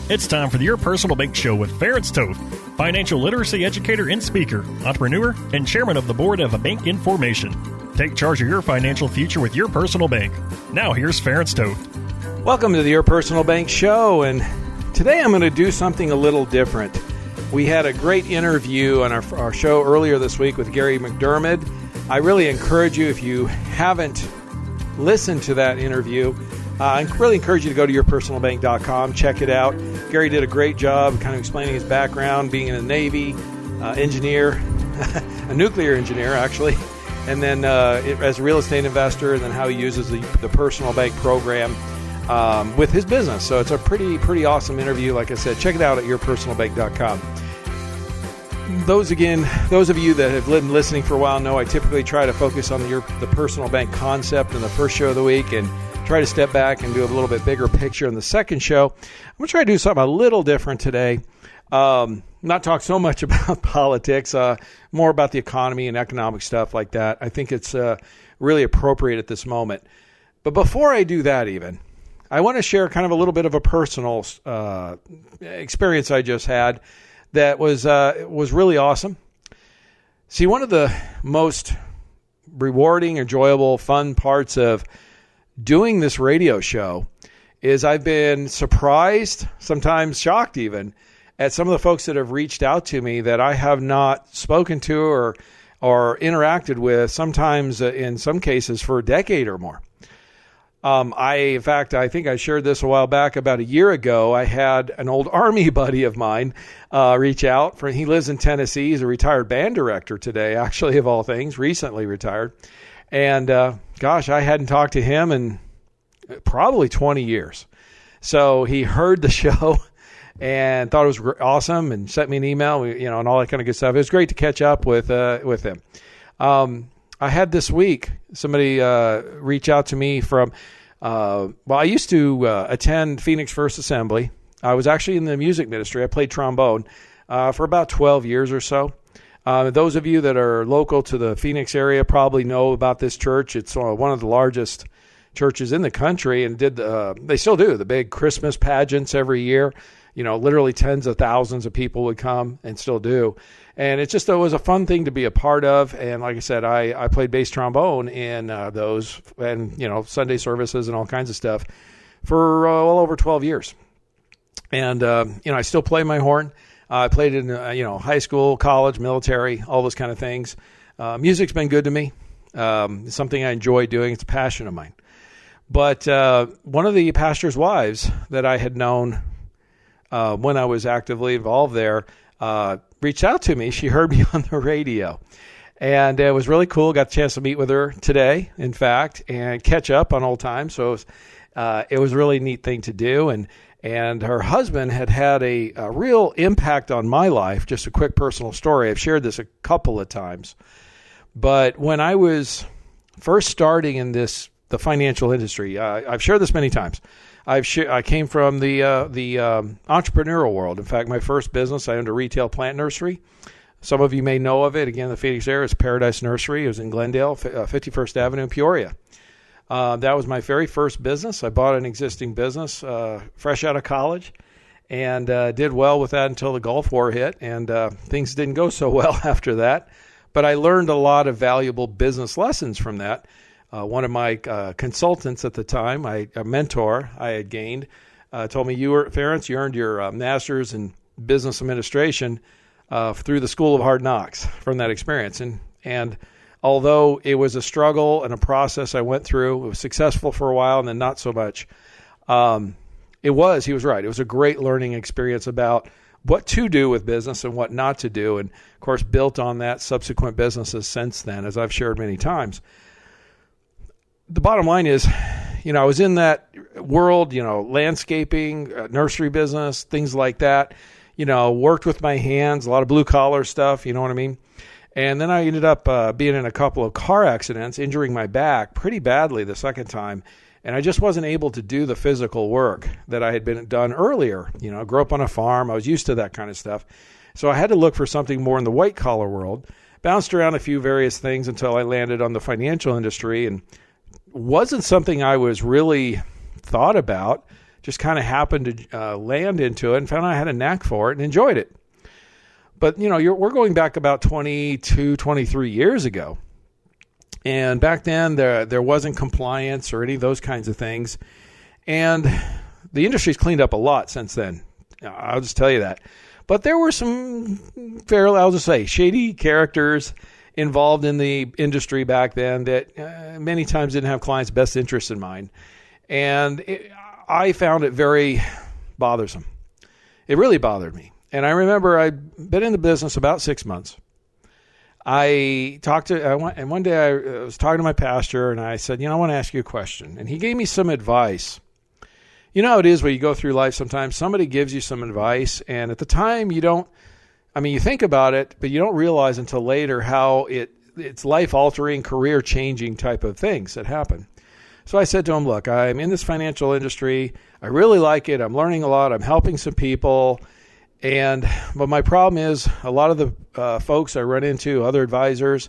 It's time for the Your Personal Bank Show with Ference Toth, financial literacy educator and speaker, entrepreneur, and chairman of the board of a bank in formation. Take charge of your financial future with your personal bank. Now here's Ference Toth. Welcome to the Your Personal Bank Show, and today I'm going to do something a little different. We had a great interview on our show earlier this week with Gary Mcdermott. I really encourage you, if you haven't listened to that interview, I really encourage you to go to yourpersonalbank.com, check it out. Gary did a great job kind of explaining his background, being in the Navy, engineer, a nuclear engineer actually, and then as a real estate investor, and then how he uses the personal bank program with his business. So it's a pretty awesome interview. Like I said, check it out at yourpersonalbank.com. Those of you that have been listening for a while know I typically try to focus on the personal bank concept in the first show of the week and try to step back and do a little bit bigger picture in the second show. I'm going to try to do something a little different today. Not talk so much about politics, more about the economy and economic stuff like that. I think it's really appropriate at this moment. But before I do that even, I want to share kind of a little bit of a personal experience I just had that was really awesome. See, one of the most rewarding, enjoyable, fun parts of doing this radio show is I've been surprised, sometimes shocked even, at some of the folks that have reached out to me that I have not spoken to or interacted with, sometimes in some cases for a decade or more. In fact, I think I shared this a while back. About a year ago, I had an old Army buddy of mine reach out. He lives in Tennessee. He's a retired band director today, actually, of all things, recently retired. And gosh, I hadn't talked to him in probably 20 years. So he heard the show and thought it was awesome and sent me an email, and all that kind of good stuff. It was great to catch up with him. I had this week somebody reach out to me from, I used to attend Phoenix First Assembly. I was actually in the music ministry. I played trombone for about 12 years or so. Those of you that are local to the Phoenix area probably know about this church. It's one of the largest churches in the country, and they still do the big Christmas pageants every year. Literally tens of thousands of people would come and still do. And it was a fun thing to be a part of. And like I said, I played bass trombone in those and, Sunday services and all kinds of stuff for well over 12 years. And, I still play my horn. I played in, high school, college, military, all those kind of things. Music's been good to me. It's something I enjoy doing. It's a passion of mine. But one of the pastor's wives that I had known when I was actively involved there reached out to me. She heard me on the radio. And it was really cool. Got the chance to meet with her today, in fact, and catch up on old times. So it was a really neat thing to do. And her husband had a real impact on my life. Just a quick personal story. I've shared this a couple of times. But when I was first starting in the financial industry, I've shared this many times. I came from the entrepreneurial world. In fact, my first business, I owned a retail plant nursery. Some of you may know of it. Again, the Phoenix area is Paradise Nursery. It was in Glendale, 51st Avenue in Peoria. That was my very first business. I bought an existing business fresh out of college and did well with that until the Gulf War hit, and things didn't go so well after that. But I learned a lot of valuable business lessons from that. One of my consultants at the time, a mentor I had gained, told me, Ference, you earned your master's in business administration through the School of Hard Knocks from that experience. And although it was a struggle and a process I went through, it was successful for a while and then not so much. He was right. It was a great learning experience about what to do with business and what not to do. And of course, built on that subsequent businesses since then, as I've shared many times. The bottom line is, I was in that world, landscaping, nursery business, things like that, worked with my hands, a lot of blue collar stuff, you know what I mean? And then I ended up being in a couple of car accidents, injuring my back pretty badly the second time. And I just wasn't able to do the physical work that I had been done earlier. I grew up on a farm. I was used to that kind of stuff. So I had to look for something more in the white collar world. Bounced around a few various things until I landed on the financial industry, and wasn't something I was really thought about just kind of happened to land into it and found I had a knack for it and enjoyed it. But, we're going back about 22, 23 years ago. And back then, there wasn't compliance or any of those kinds of things. And the industry's cleaned up a lot since then. I'll just tell you that. But there were some I'll just say, shady characters involved in the industry back then that many times didn't have clients' best interests in mind. And I found it very bothersome. It really bothered me. And I remember I'd been in the business about 6 months. One day I was talking to my pastor and I said, I want to ask you a question. And he gave me some advice. You know how it is when you go through life sometimes, somebody gives you some advice and at the time you think about it, but you don't realize until later how it's life-altering, career-changing type of things that happen. So I said to him, look, I'm in this financial industry. I really like it. I'm learning a lot. I'm helping some people. But my problem is a lot of the folks I run into, other advisors,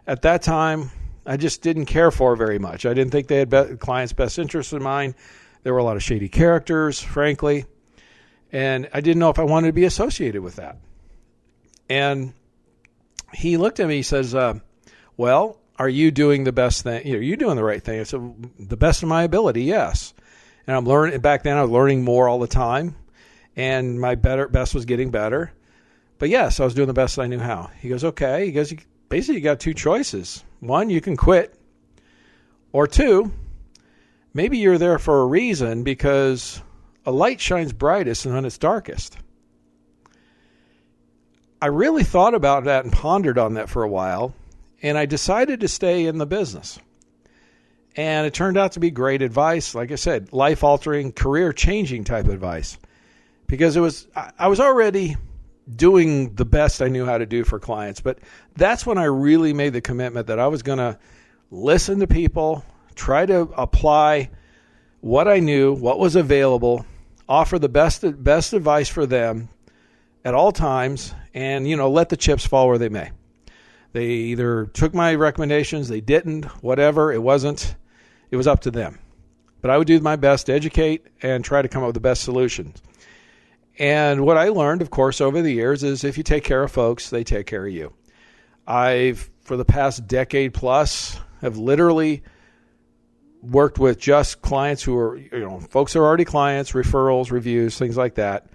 at that time, I just didn't care for very much. I didn't think they had clients' best interests in mind. There were a lot of shady characters, frankly, and I didn't know if I wanted to be associated with that. And he looked at me, he says, well, are you doing the best thing? Are you doing the right thing? I said, the best of my ability, yes. And I'm learning. Back then I was learning more all the time, and my best was getting better. But yes, I was doing the best I knew how. He goes, okay. He goes, basically you got two choices. One, you can quit. Or two, maybe you're there for a reason because a light shines brightest when it's darkest. I really thought about that and pondered on that for a while, and I decided to stay in the business. And it turned out to be great advice. Like I said, life-altering, career-changing type advice. Because I was already doing the best I knew how to do for clients. But that's when I really made the commitment that I was going to listen to people, try to apply what I knew, what was available, offer the best advice for them at all times, and, let the chips fall where they may. They either took my recommendations, they didn't, whatever. It was up to them. But I would do my best to educate and try to come up with the best solutions. And what I learned, of course, over the years is if you take care of folks, they take care of you. For the past decade plus, have literally worked with just clients who are, folks who are already clients, referrals, reviews, things like that,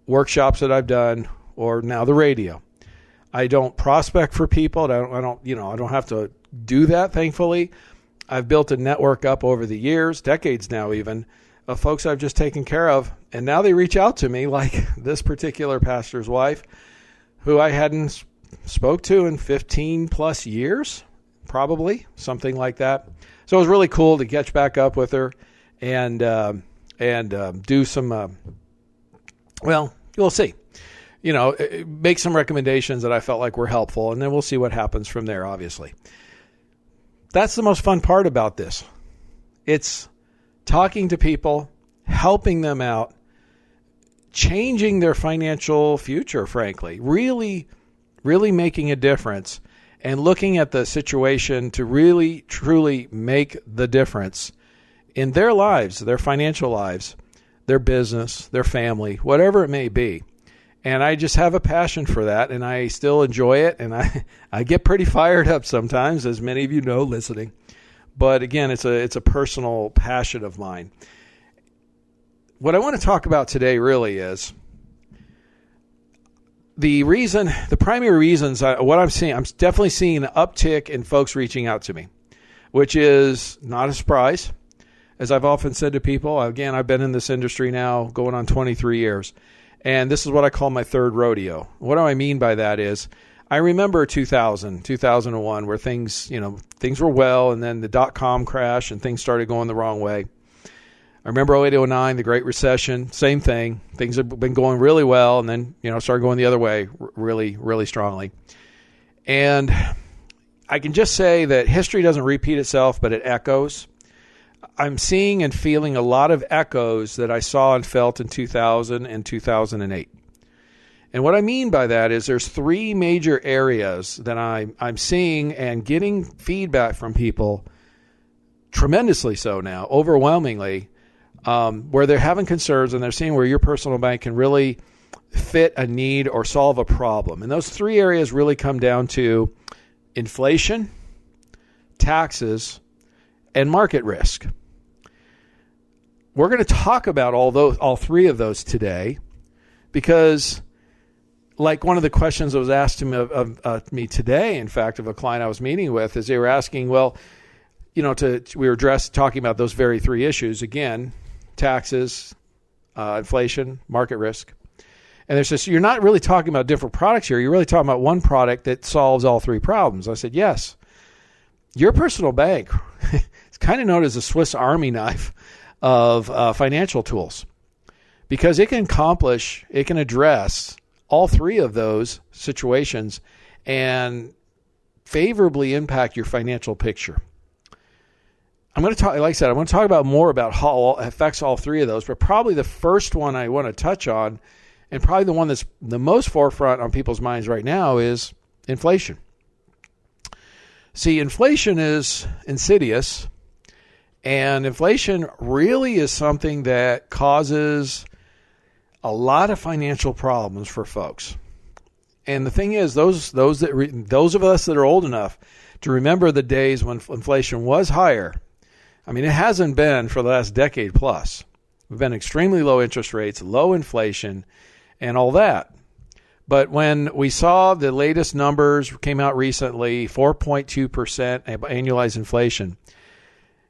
workshops that I've done, or now the radio. I don't prospect for people. I don't have to do that, thankfully. I've built a network up over the years, decades now even, of folks I've just taken care of. And now they reach out to me, like this particular pastor's wife, who I hadn't spoke to in 15 plus years, probably, something like that. So it was really cool to catch back up with her and do some, you'll see. Make some recommendations that I felt like were helpful, and then we'll see what happens from there, obviously. That's the most fun part about this. It's talking to people, helping them out, changing their financial future, frankly, really, really making a difference and looking at the situation to really, truly make the difference in their lives, their financial lives, their business, their family, whatever it may be. And I just have a passion for that, and I still enjoy it, and I get pretty fired up sometimes, as many of you know listening. But again, it's a personal passion of mine. What I want to talk about today really is the primary reasons, what I'm seeing. I'm definitely seeing an uptick in folks reaching out to me, which is not a surprise. As I've often said to people, again, I've been in this industry now going on 23 years. And this is what I call my third rodeo. What do I mean by that is I remember 2001, where things were well, and then the dot-com crash and things started going the wrong way. I remember 08, 09, the Great Recession, same thing. Things have been going really well, and then, started going the other way really, really strongly. And I can just say that history doesn't repeat itself, but it echoes. I'm seeing and feeling a lot of echoes that I saw and felt in 2000 and 2008. And what I mean by that is there's three major areas that I'm seeing and getting feedback from people, tremendously so now, overwhelmingly, where they're having concerns and they're seeing where your personal bank can really fit a need or solve a problem. And those three areas really come down to inflation, taxes, and market risk. We're going to talk about all three of those today because, like one of the questions that was asked of me today, in fact, of a client I was meeting with, is they were asking, well, we were talking about those very three issues again: taxes, inflation, market risk. And they said, you're not really talking about different products here. You're really talking about one product that solves all three problems. I said, yes. Your personal bank is kind of known as a Swiss Army knife of financial tools because it can address all three of those situations and favorably impact your financial picture. I'm going to talk, like I said, I want to talk about more about how it affects all three of those, but probably the first one I want to touch on, and probably the one that's the most forefront on people's minds right now, is inflation. See, inflation is insidious, and inflation really is something that causes a lot of financial problems for folks. And the thing is, those of us that are old enough to remember the days when inflation was higher, I mean, it hasn't been for the last decade plus. We've been extremely low interest rates, low inflation, and all that. But when we saw the latest numbers came out recently, 4.2% annualized inflation,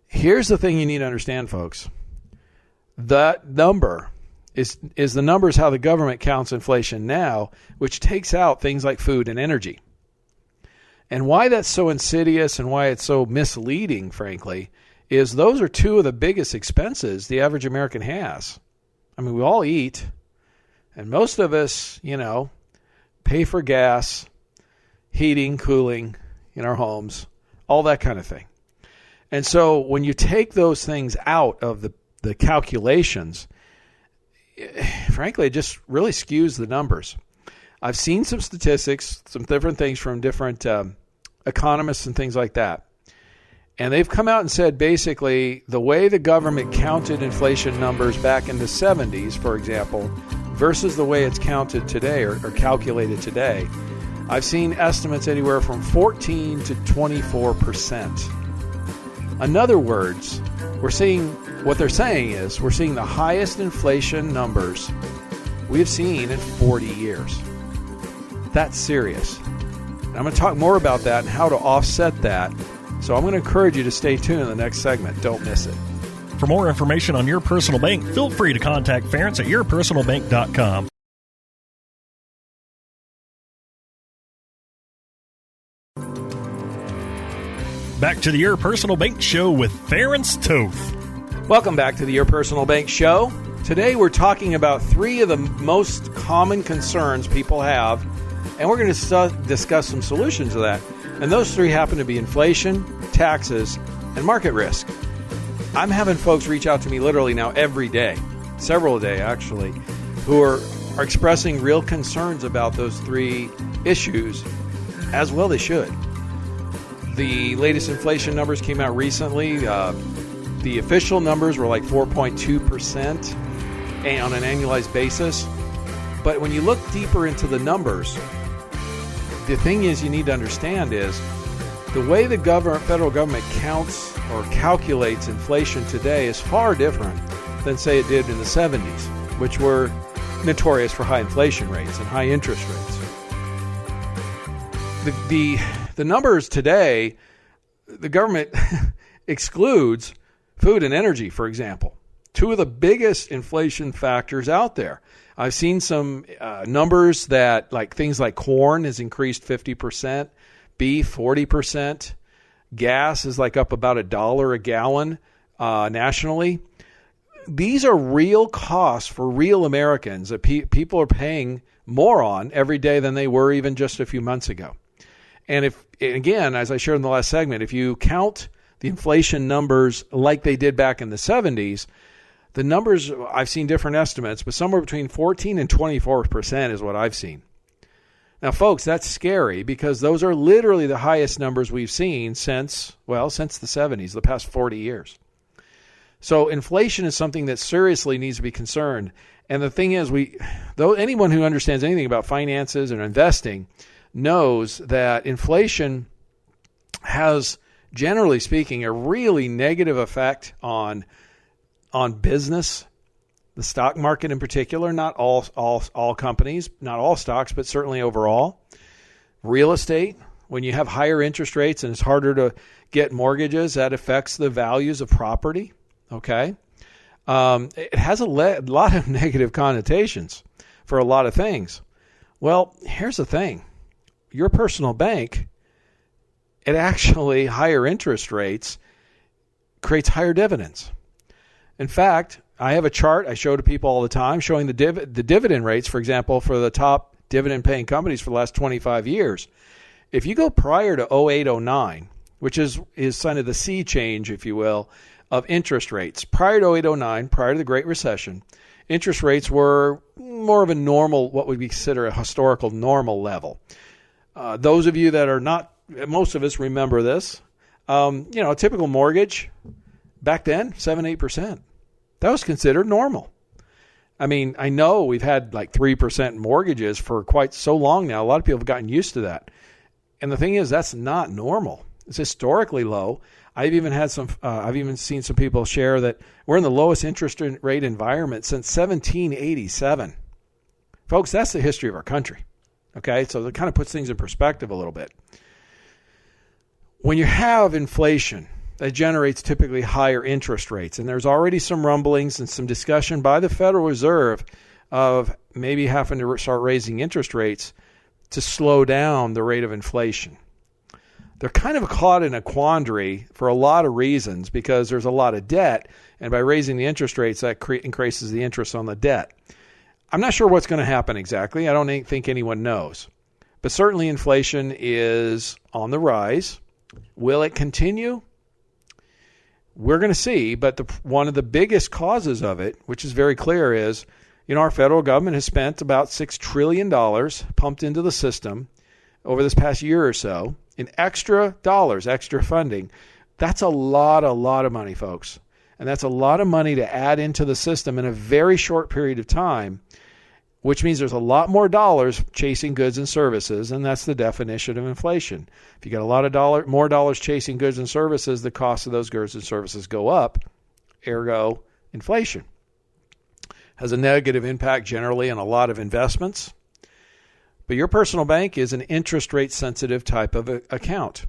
here's the thing you need to understand, folks. That number is the numbers how the government counts inflation now, which takes out things like food and energy. And why that's so insidious and why it's so misleading, frankly, is those are two of the biggest expenses the average American has. I mean, we all eat, and most of us, pay for gas, heating, cooling in our homes, all that kind of thing. And so when you take those things out of the calculations, frankly, it just really skews the numbers. I've seen some statistics, some different things from different economists and things like that. And they've come out and said basically the way the government counted inflation numbers back in the 70s, for example, versus the way it's counted today or calculated today, I've seen estimates anywhere from 14 to 24%. In other words, we're seeing the highest inflation numbers we've seen in 40 years. That's serious. And I'm going to talk more about that and how to offset that. So I'm going to encourage you to stay tuned in the next segment. Don't miss it. For more information on Your Personal Bank, feel free to contact Ference at yourpersonalbank.com. Back to the Your Personal Bank Show with Ference Toth. Welcome back to the Your Personal Bank Show. Today we're talking about three of the most common concerns people have, and we're going to discuss some solutions to that. And those three happen to be inflation, taxes, and market risk. I'm having folks reach out to me literally now every day, several a day actually, who are expressing real concerns about those three issues, as well they should. The latest inflation numbers came out recently. The official numbers were like 4.2% on an annualized basis. But when you look deeper into the numbers, the thing is you need to understand is the way the federal government counts or calculates inflation today is far different than, say, it did in the 70s, which were notorious for high inflation rates and high interest rates. The numbers today, the government excludes food and energy, for example, two of the biggest inflation factors out there. I've seen some numbers that things like corn has increased 50%, beef 40%, gas is up about $1 a gallon nationally. These are real costs for real Americans that people are paying more on every day than they were even just a few months ago. And again, as I shared in the last segment, if you count the inflation numbers like they did back in the 70s, the numbers, I've seen different estimates, but somewhere between 14 and 24% is what I've seen. Now, folks, that's scary because those are literally the highest numbers we've seen since the 70s, the past 40 years. So inflation is something that seriously needs to be concerned. And the thing is, anyone who understands anything about finances and investing knows that inflation has, generally speaking, a really negative effect on business, the stock market in particular, not all companies, not all stocks, but certainly overall. Real estate, when you have higher interest rates and it's harder to get mortgages, that affects the values of property. Okay. It has a lot of negative connotations for a lot of things. Well, here's the thing. Your personal bank, it actually, higher interest rates creates higher dividends. In fact, I have a chart I show to people all the time showing the dividend rates, for example, for the top dividend-paying companies for the last 25 years. If you go prior to 08-09, which is kind of the sea change, if you will, of interest rates. Prior to 08-09, prior to the Great Recession, interest rates were more of a normal, what we consider a historical normal level. Those of you that are not, most of us remember this, a typical mortgage back then, 7-8%. That was considered normal. I mean, I know we've had like 3% mortgages for quite so long now. A lot of people have gotten used to that. And the thing is, that's not normal. It's historically low. I've even seen some people share that we're in the lowest interest rate environment since 1787. Folks, that's the history of our country. Okay, so that kind of puts things in perspective a little bit. When you have inflation, that generates typically higher interest rates, and there's already some rumblings and some discussion by the Federal Reserve of maybe having to start raising interest rates to slow down the rate of inflation. They're kind of caught in a quandary for a lot of reasons because there's a lot of debt, and by raising the interest rates, that increases the interest on the debt. I'm not sure what's going to happen exactly. I don't think anyone knows. But certainly inflation is on the rise. Will it continue? We're going to see, but one of the biggest causes of it, which is very clear, is our federal government has spent about $6 trillion pumped into the system over this past year or so in extra dollars, extra funding. That's a lot of money, folks. And that's a lot of money to add into the system in a very short period of time, which means there's a lot more dollars chasing goods and services, and that's the definition of inflation. If you got a lot of more dollars chasing goods and services, the cost of those goods and services go up, ergo inflation. Has a negative impact generally on a lot of investments. But your personal bank is an interest rate sensitive type of account.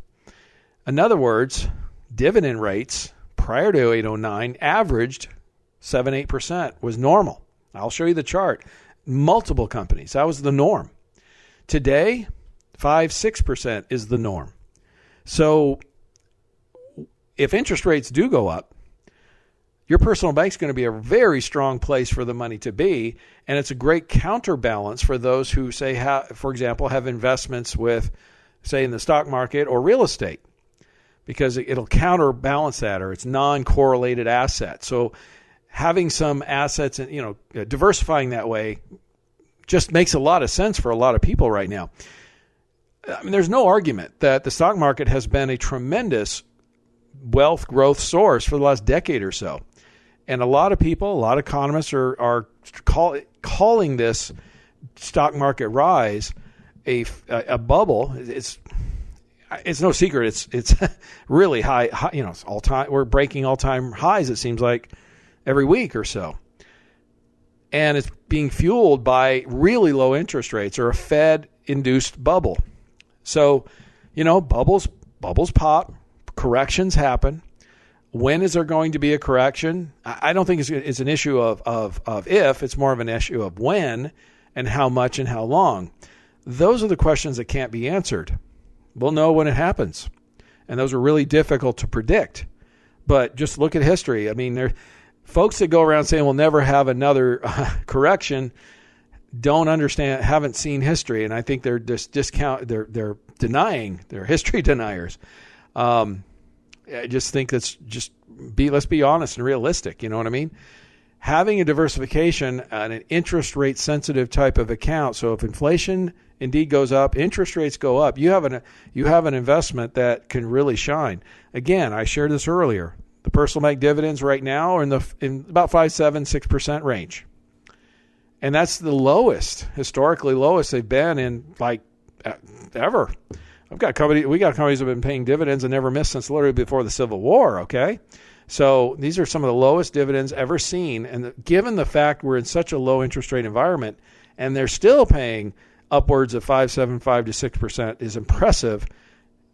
In other words, dividend rates prior to 08-09 averaged 7-8% was normal. I'll show you the chart. Multiple companies, that was the norm. Today, 5-6% is the norm. So if interest rates do go up, your personal bank's going to be a very strong place for the money to be, and it's a great counterbalance for those who, say, for example, have investments with, say, in the stock market or real estate, because it'll counterbalance that, or it's non-correlated assets. So having some assets and diversifying that way just makes a lot of sense for a lot of people right now. I mean, there's no argument that the stock market has been a tremendous wealth growth source for the last decade or so. And a lot of people, a lot of economists are calling this stock market rise a bubble. It's no secret. It's really high. It's all time. We're breaking all time highs. It seems like every week or so, and it's being fueled by really low interest rates or a Fed-induced bubble. So, bubbles pop, corrections happen. When is there going to be a correction? I don't think it's an issue of if. It's more of an issue of when and how much and how long. Those are the questions that can't be answered. We'll know when it happens, and those are really difficult to predict. But just look at history. I mean, folks that go around saying we'll never have another correction don't understand, haven't seen history, and I think they're just they're denying, they're history deniers. I just think let's be honest and realistic. You know what I mean? Having a diversification and an interest rate sensitive type of account. So if inflation indeed goes up, interest rates go up, you have an investment that can really shine. Again, I shared this earlier. The personal bank dividends right now are in about 5.76% range. And that's the lowest, historically lowest they've been in like ever. We got companies that have been paying dividends and never missed since literally before the Civil War, okay? So these are some of the lowest dividends ever seen. And given the fact we're in such a low interest rate environment and they're still paying upwards of 5.75 to 6% is impressive,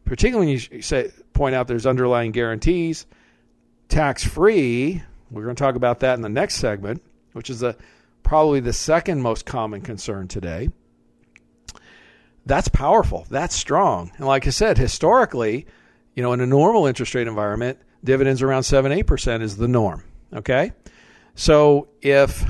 particularly when you point out there's underlying guarantees, tax-free. We're going to talk about that in the next segment, which is probably the second most common concern today. That's powerful. That's strong. And like I said, historically, in a normal interest rate environment, dividends around 7-8% is the norm. Okay? So if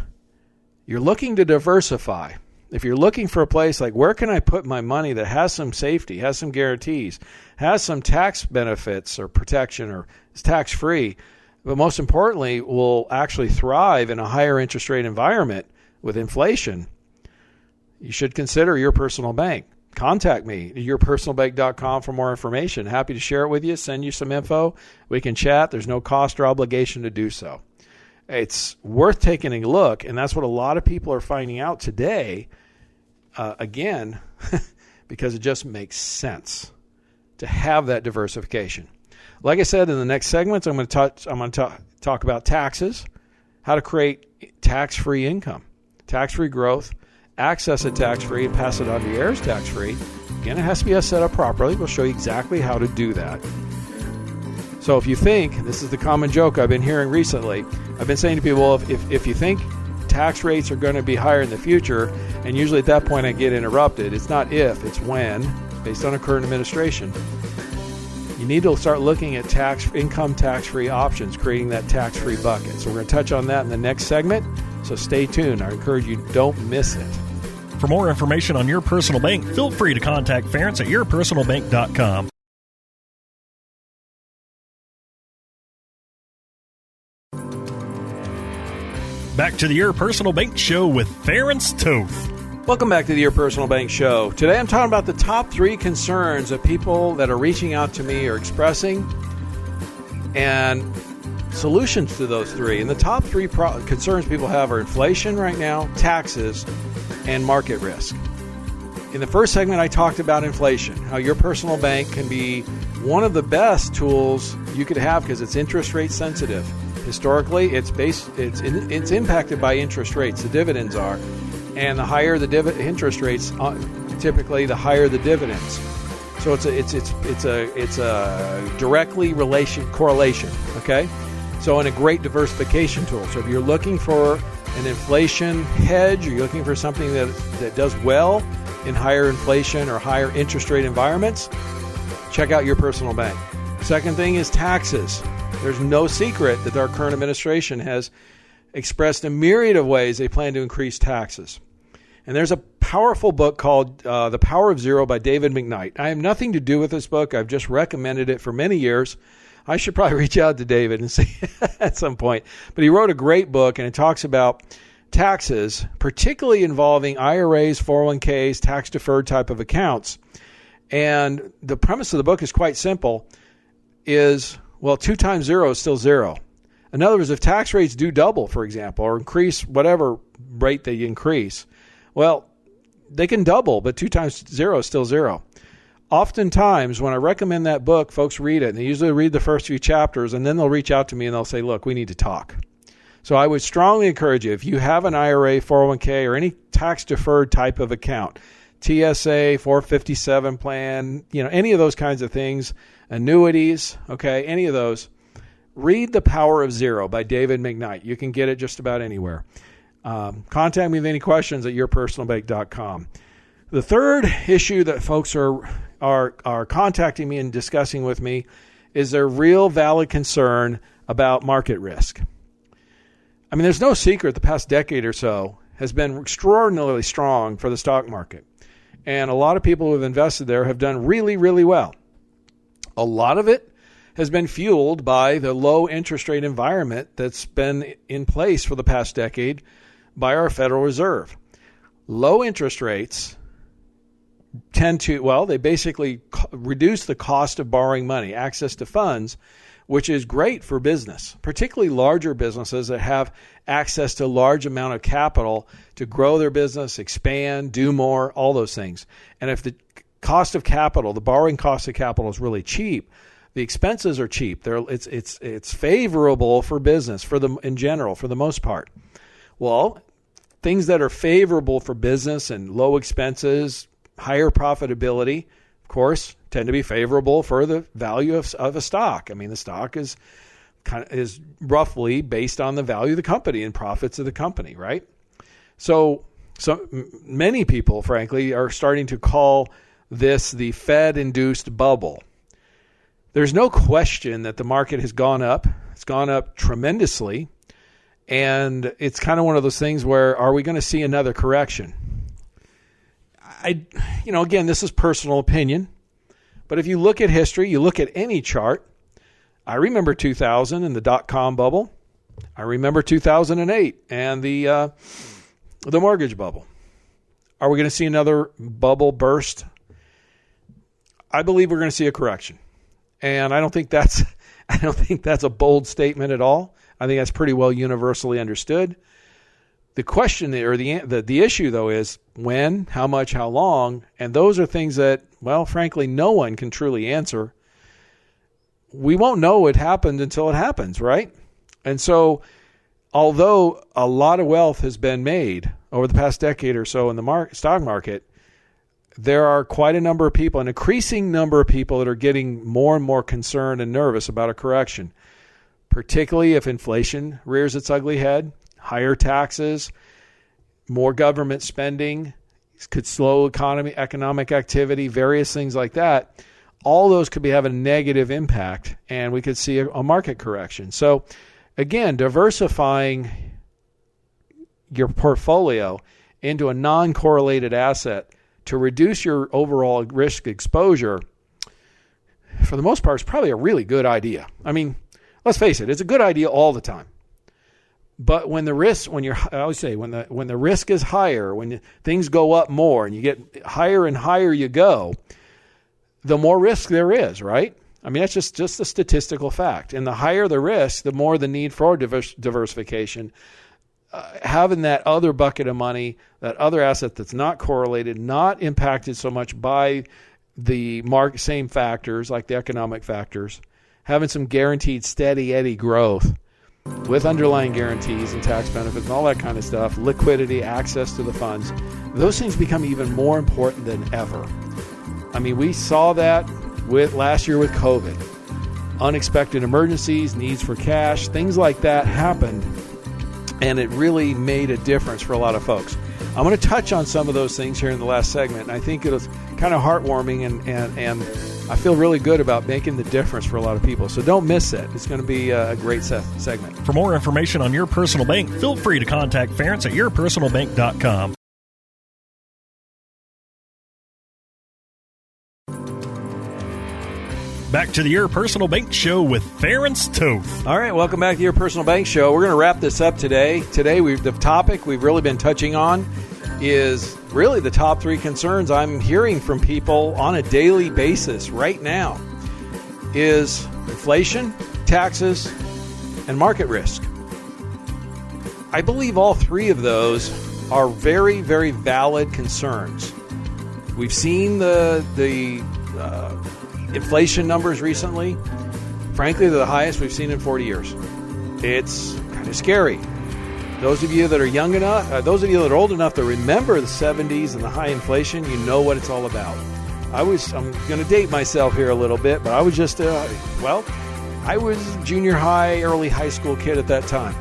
you're looking to diversify, if you're looking for a place like where can I put my money that has some safety, has some guarantees, has some tax benefits or protection or is tax-free, but most importantly will actually thrive in a higher interest rate environment with inflation, you should consider Your Personal Bank. Contact me, yourpersonalbank.com for more information. Happy to share it with you, send you some info. We can chat. There's no cost or obligation to do so. It's worth taking a look, and that's what a lot of people are finding out today, again, because it just makes sense to have that diversification. Like I said, in the next segments, I'm going to talk about taxes, how to create tax-free income, tax-free growth, access it tax-free, and pass it on to your heirs tax-free. Again, it has to be set up properly. We'll show you exactly how to do that. So if you think, this is the common joke I've been hearing recently, I've been saying to people, well, if you think tax rates are going to be higher in the future, and usually at that point I get interrupted, it's not if, it's when, based on a current administration. You need to start looking at income tax-free options, creating that tax-free bucket. So we're going to touch on that in the next segment. So stay tuned. I encourage you, don't miss it. For more information on Your Personal Bank, feel free to contact Ference at yourpersonalbank.com. Back to the Your Personal Bank Show with Ference Toth. Welcome back to the Your Personal Bank Show. Today I'm talking about the top 3 concerns of people that are reaching out to me or expressing, and solutions to those 3. And the top 3 concerns people have are inflation right now, taxes, and market risk. In the first segment, I talked about inflation, how your personal bank can be one of the best tools you could have because it's interest rate sensitive. Historically, it's impacted by interest rates. The dividends are, and the higher the interest rates, typically the higher the dividends. So it's a directly correlation. Okay, so and a great diversification tool. So if you're looking for an inflation hedge, or you're looking for something that does well in higher inflation or higher interest rate environments, check out Your Personal Bank. Second thing is taxes. There's no secret that our current administration has expressed a myriad of ways they plan to increase taxes. And there's a powerful book called The Power of Zero by David Mcdermott. I have nothing to do with this book. I've just recommended it for many years. I should probably reach out to David and see at some point. But he wrote a great book, and it talks about taxes, particularly involving IRAs, 401ks, tax-deferred type of accounts. And the premise of the book is quite simple, is, well, 2 times 0 is still 0. In other words, if tax rates do double, for example, or increase whatever rate they increase, well, they can double, but 2 times 0 is still 0. Oftentimes, when I recommend that book, folks read it, and they usually read the first few chapters, and then they'll reach out to me and they'll say, look, we need to talk. So I would strongly encourage you, if you have an IRA, 401k, or any tax-deferred type of account, TSA, 457 plan, any of those kinds of things, annuities, okay, any of those, read The Power of Zero by David Mcdermott. You can get it just about anywhere. Contact me with any questions at yourpersonalbank.com. The third issue that folks are contacting me and discussing with me is their real valid concern about market risk. I mean, there's no secret the past decade or so has been extraordinarily strong for the stock market. And a lot of people who have invested there have done really, really well. A lot of it has been fueled by the low interest rate environment that's been in place for the past decade by our Federal Reserve. Low interest rates tend to, they basically reduce the cost of borrowing money, access to funds, which is great for business, particularly larger businesses that have access to a large amount of capital to grow their business, expand, do more, all those things. And if the cost of capital, the borrowing cost of capital is really cheap, the expenses are cheap. It's favorable for business in general, for the most part. Well, things that are favorable for business and low expenses, higher profitability, of course, tend to be favorable for the value of a stock. I mean, the stock is roughly based on the value of the company and profits of the company, right? So many people, frankly, are starting to call this the Fed-induced bubble. There's no question that the market has gone up. It's gone up tremendously. And it's kind of one of those things where, are we going to see another correction? Again, this is personal opinion. But if you look at history, you look at any chart, I remember 2000 and the dot-com bubble. I remember 2008 and the mortgage bubble. Are we going to see another bubble burst? I believe we're going to see a correction. And I don't think that's a bold statement at all. I think that's pretty well universally understood. The question or the issue, though, is when, how much, how long, and those are things that, well, frankly, no one can truly answer. We won't know it happened until it happens, right? And so, although a lot of wealth has been made over the past decade or so in the stock market, there are quite a number of people, an increasing number of people that are getting more and more concerned and nervous about a correction, particularly if inflation rears its ugly head, higher taxes, more government spending, could slow economic activity, various things like that. All those could have a negative impact, and we could see a market correction. So, again, diversifying your portfolio into a non-correlated asset to reduce your overall risk exposure, for the most part, is probably a really good idea. I mean, let's face it, it's a good idea all the time. But when the risk, I always say, when the risk is higher, when things go up more and you get higher and higher you go, the more risk there is, right? I mean, that's just a statistical fact. And the higher the risk, the more the need for diversification. Having that other bucket of money, that other asset that's not correlated, not impacted so much by the same factors like the economic factors, having some guaranteed steady eddy growth with underlying guarantees and tax benefits and all that kind of stuff, liquidity, access to the funds, those things become even more important than ever. I mean, we saw that last year with COVID. Unexpected emergencies, needs for cash, things like that happened, and it really made a difference for a lot of folks. I'm going to touch on some of those things here in the last segment, and I think it was kind of heartwarming, and I feel really good about making the difference for a lot of people. So don't miss it. It's going to be a great segment. For more information on Your Personal Bank, feel free to contact Ference at yourpersonalbank.com. Back to the Your Personal Bank Show with Ference Toth. All right, welcome back to Your Personal Bank Show. We're going to wrap this up today. Today, the topic we've really been touching on is really the top 3 concerns I'm hearing from people on a daily basis right now is inflation, taxes, and market risk. I believe all 3 of those are very, very valid concerns. We've seen the inflation numbers recently. Frankly, they're the highest we've seen in 40 years. It's kind of scary. Those of you that are young enough, those of you that are old enough to remember the 70s and the high inflation, you know what it's all about. I'm going to date myself here a little bit, but I was just, I was a junior high, early high school kid at that time.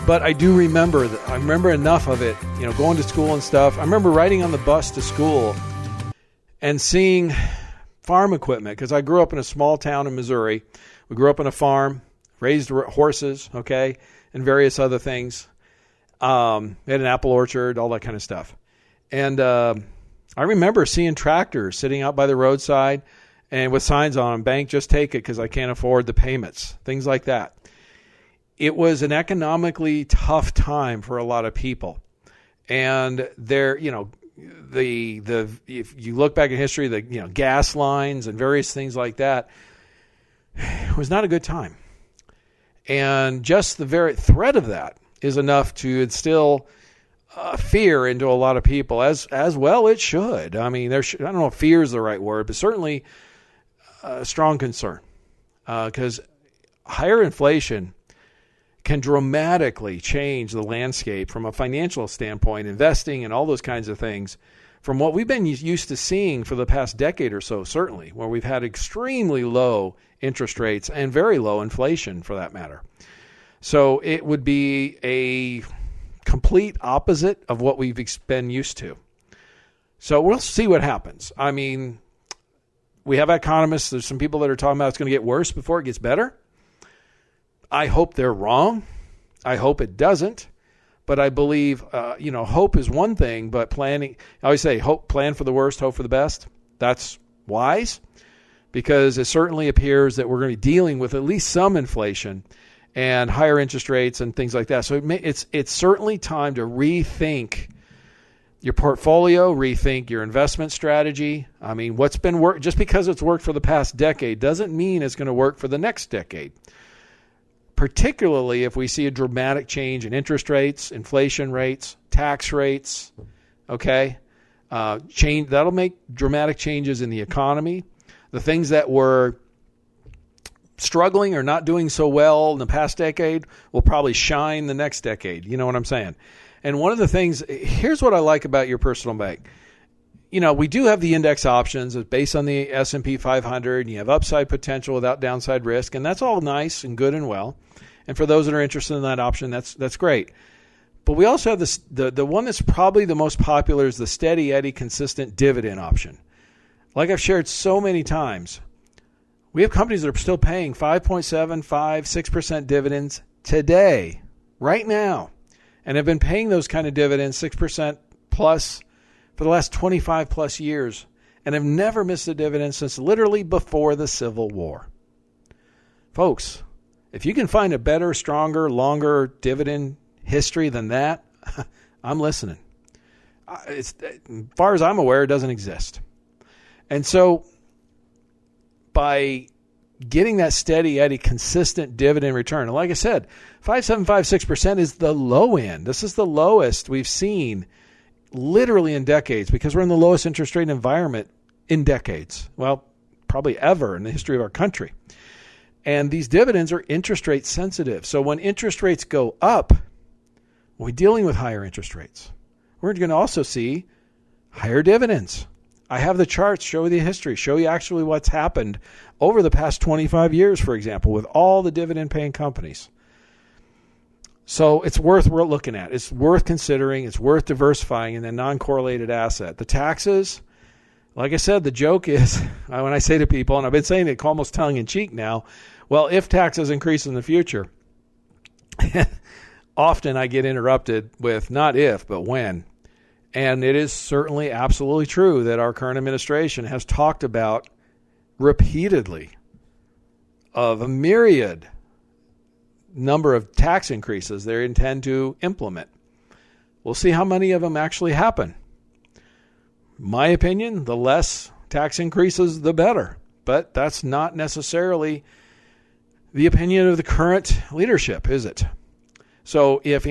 But I do remember that. I remember enough of it, going to school and stuff. I remember riding on the bus to school and seeing farm equipment, because I grew up in a small town in Missouri. We grew up on a farm, raised horses, and various other things. We had an apple orchard, all that kind of stuff. And I remember seeing tractors sitting out by the roadside and with signs on them, bank, just take it because I can't afford the payments, things like that. It was an economically tough time for a lot of people. And there, if you look back in history, the gas lines and various things like that, it was not a good time. And just the very threat of that is enough to instill fear into a lot of people, as well it should. I mean, I don't know if fear is the right word, but certainly a strong concern, because higher inflation can dramatically change the landscape from a financial standpoint, investing and all those kinds of things, from what we've been used to seeing for the past decade or so, certainly, where we've had extremely low interest rates and very low inflation for that matter. So it would be a complete opposite of what we've been used to. So we'll see what happens. I mean, we have economists. There's some people that are talking about it's going to get worse before it gets better. I hope they're wrong. I hope it doesn't. But I believe, hope is one thing, but planning, I always say, plan for the worst, hope for the best. That's wise, because it certainly appears that we're going to be dealing with at least some inflation and higher interest rates and things like that. So it's certainly time to rethink your portfolio, rethink your investment strategy. I mean, what's been work just because it's worked for the past decade doesn't mean it's going to work for the next decade. Particularly if we see a dramatic change in interest rates, inflation rates, tax rates, okay? That'll make dramatic changes in the economy. The things that were struggling or not doing so well in the past decade will probably shine the next decade. You know what I'm saying? And one of the things, here's what I like about your personal bank. You know, we do have the index options. It's based on the S&P 500. And you have upside potential without downside risk, and that's all nice and good and well. And for those that are interested in that option, that's great. But we also have this, the one that's probably the most popular is the steady Eddie consistent dividend option. Like I've shared so many times, we have companies that are still paying 5.75, 6% dividends today, right now, and have been paying those kind of dividends, 6% plus, for the last 25 plus years, and have never missed a dividend since literally before the Civil War. Folks, if you can find a better, stronger, longer dividend history than that, I'm listening. As far as I'm aware, it doesn't exist. And so by getting that steady Eddie consistent dividend return, and like I said, 5.75, 6% is the low end. This is the lowest we've seen literally in decades, because we're in the lowest interest rate environment in decades. Well, probably ever in the history of our country. And these dividends are interest rate sensitive. So when interest rates go up, we're dealing with higher interest rates. We're going to also see higher dividends. I have the charts, show you the history, show you actually what's happened over the past 25 years, for example, with all the dividend paying companies. So it's worth looking at. It's worth considering. It's worth diversifying in the non-correlated asset. The taxes, like I said, the joke is, when I say to people, and I've been saying it almost tongue-in-cheek now, well, if taxes increase in the future, often I get interrupted with not if, but when. And it is certainly absolutely true that our current administration has talked about repeatedly of a myriad number of tax increases they intend to implement. We'll see how many of them actually happen. My opinion, the less tax increases, the better. But that's not necessarily the opinion of the current leadership, is it? So if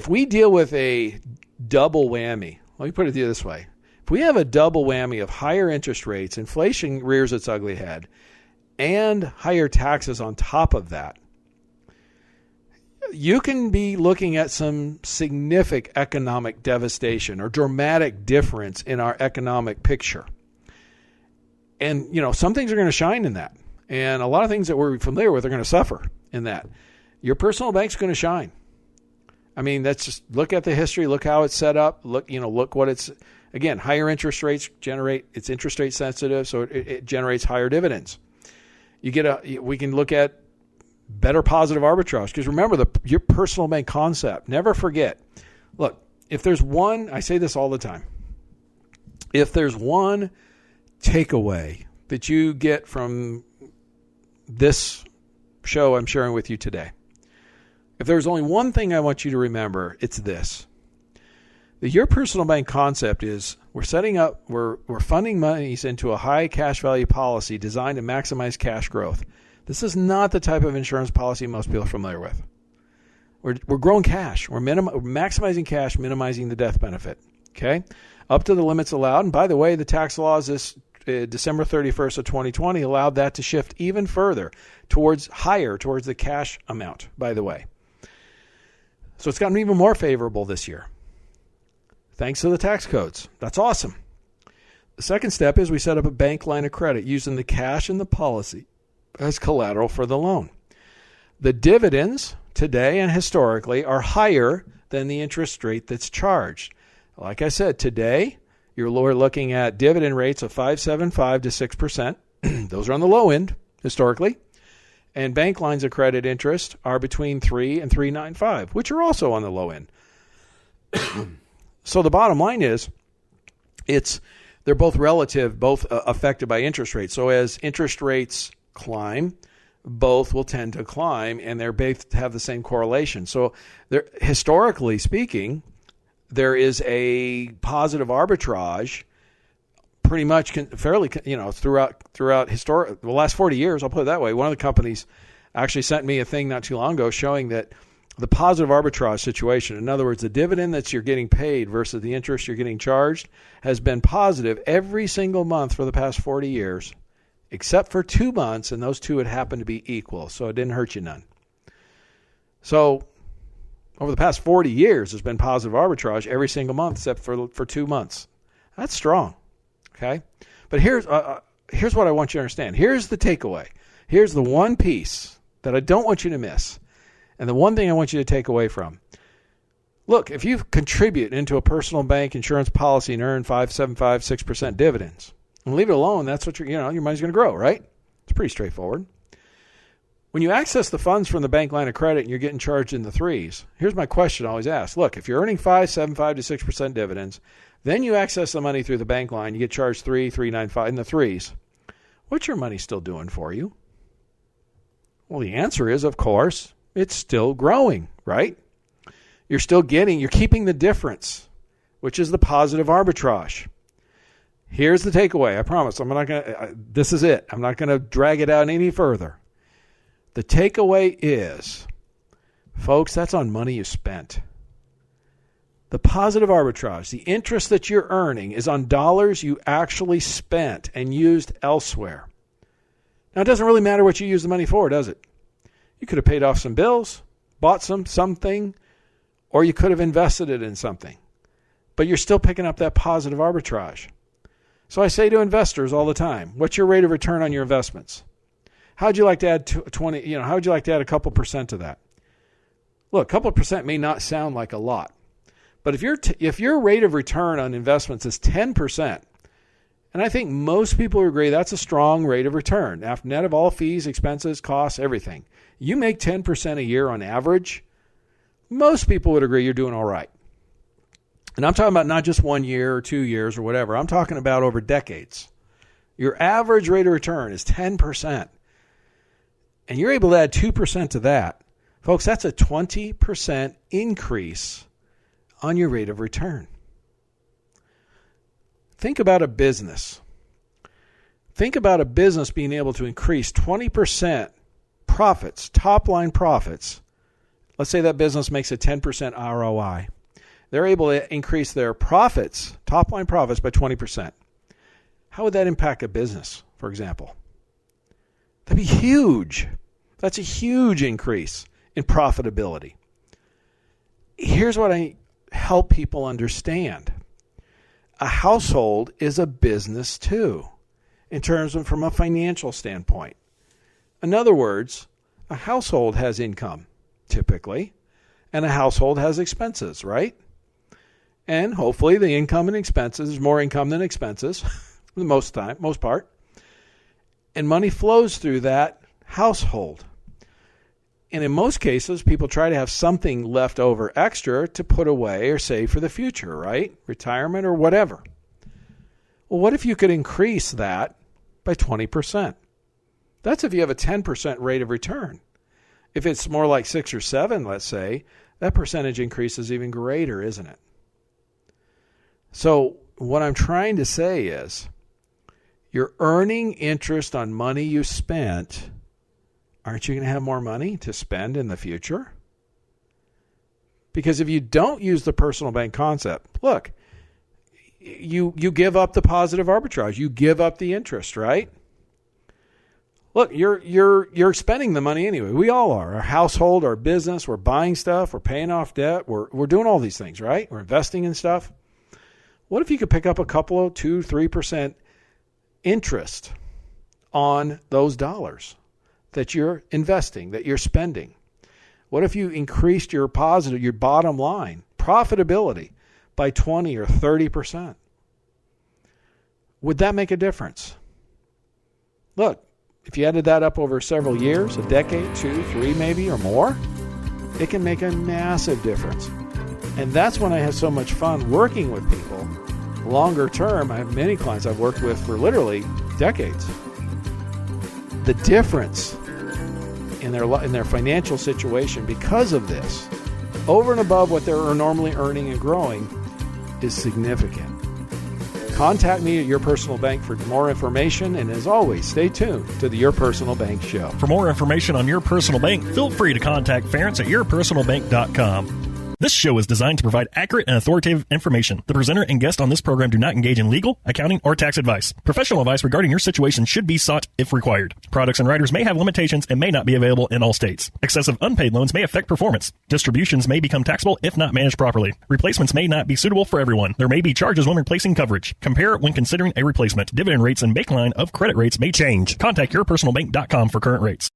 we deal with a double whammy, let me put it this way. If we have a double whammy of higher interest rates, inflation rears its ugly head, and higher taxes on top of that, you can be looking at some significant economic devastation or dramatic difference in our economic picture. And, some things are going to shine in that. And a lot of things that we're familiar with are going to suffer in that. Your personal bank's going to shine. I mean, that's just look at the history, look how it's set up, look what it's, again, higher interest rates it's interest rate sensitive, so it generates higher dividends. We can look at better positive arbitrage, because remember your personal bank concept. Never forget. Look, if there's one, I say this all the time, if there's one takeaway that you get from this show I'm sharing with you today, if there's only one thing I want you to remember, it's this. That your personal bank concept is we're funding monies into a high cash value policy designed to maximize cash growth. This is not the type of insurance policy most people are familiar with. We're growing cash. We're maximizing cash, minimizing the death benefit. Okay, up to the limits allowed. And by the way, the tax laws this December 31st of 2020 allowed that to shift even further towards the cash amount, by the way. So it's gotten even more favorable this year, thanks to the tax codes. That's awesome. The second step is we set up a bank line of credit using the cash in the policy as collateral for the loan. The dividends today and historically are higher than the interest rate that's charged. Like I said, today you're looking at dividend rates of 5.75 to 6%. Those are on the low end historically. And bank lines of credit interest are between 3 and 3.95, which are also on the low end. So the bottom line is they're both relative, both affected by interest rates. So as interest rates climb, both will tend to climb, and they're both have the same correlation. So historically speaking, there is a positive arbitrage pretty much fairly, throughout the last 40 years, I'll put it that way. One of the companies actually sent me a thing not too long ago showing that the positive arbitrage situation, in other words, the dividend that you're getting paid versus the interest you're getting charged, has been positive every single month for the past 40 years, except for 2 months, and those two had happened to be equal, so it didn't hurt you none. So over the past 40 years, there's been positive arbitrage every single month except for 2 months. That's strong, okay? But here's what I want you to understand. Here's the takeaway. Here's the one piece that I don't want you to miss, and the one thing I want you to take away from. Look, if you contribute into a personal bank insurance policy and earn 5.75, 6% dividends, and leave it alone, that's what your money's going to grow, right? It's pretty straightforward. When you access the funds from the bank line of credit and you're getting charged in the threes, here's my question I always ask. Look, if you're earning 5.75 to 6% dividends, then you access the money through the bank line, you get charged 3.95 in the threes. What's your money still doing for you? Well, the answer is, of course, it's still growing, right? You're keeping the difference, which is the positive arbitrage. Here's the takeaway. I promise. This is it. I'm not going to drag it out any further. The takeaway is, folks, that's on money you spent. The positive arbitrage, the interest that you're earning, is on dollars you actually spent and used elsewhere. Now, it doesn't really matter what you use the money for, does it? You could have paid off some bills, bought something, or you could have invested it in something. But you're still picking up that positive arbitrage. So I say to investors all the time, what's your rate of return on your investments? How'd you like to add how'd you like to add a couple percent to that? Look, a couple of percent may not sound like a lot. But if your rate of return on investments is 10%, and I think most people agree that's a strong rate of return, after net of all fees, expenses, costs, everything. You make 10% a year on average, most people would agree you're doing all right. And I'm talking about not just 1 year or 2 years or whatever. I'm talking about over decades. Your average rate of return is 10%. And you're able to add 2% to that. Folks, that's a 20% increase on your rate of return. Think about a business. Think about a business being able to increase 20% profits, top-line profits. Let's say that business makes a 10% ROI. They're able to increase their profits, top-line profits, by 20%. How would that impact a business, for example? That'd be huge. That's a huge increase in profitability. Here's what I help people understand. A household is a business too, in terms of from a financial standpoint. In other words, a household has income, typically, and a household has expenses, right? And hopefully the income and expenses, there's more income than expenses, for the most part. And money flows through that household. And in most cases, people try to have something left over extra to put away or save for the future, right? Retirement or whatever. Well, what if you could increase that by 20%? That's if you have a 10% rate of return. If it's more like 6 or 7, let's say, that percentage increase is even greater, isn't it? So what I'm trying to say is you're earning interest on money you spent. Aren't you going to have more money to spend in the future? Because if you don't use the personal bank concept, look, you give up the positive arbitrage. You give up the interest, right? Look, you're spending the money anyway. We all are. Our household, our business, we're buying stuff, we're paying off debt, we're doing all these things, right? We're investing in stuff. What if you could pick up a couple of 2-3% interest on those dollars that you're investing, that you're spending? What if you increased your bottom line profitability by 20 or 30%? Would that make a difference? Look, if you added that up over several years, a decade, 2, 3 maybe, or more, it can make a massive difference. And that's when I have so much fun working with people. Longer term, I have many clients I've worked with for literally decades. The difference in their financial situation because of this, over and above what they're normally earning and growing, is significant. Contact me at Your Personal Bank for more information, and as always, stay tuned to the Your Personal Bank Show. For more information on Your Personal Bank, feel free to contact Ference at yourpersonalbank.com. This show is designed to provide accurate and authoritative information. The presenter and guest on this program do not engage in legal, accounting, or tax advice. Professional advice regarding your situation should be sought if required. Products and writers may have limitations and may not be available in all states. Excessive unpaid loans may affect performance. Distributions may become taxable if not managed properly. Replacements may not be suitable for everyone. There may be charges when replacing coverage. Compare when considering a replacement. Dividend rates and baseline of credit rates may change. Contact yourpersonalbank.com for current rates.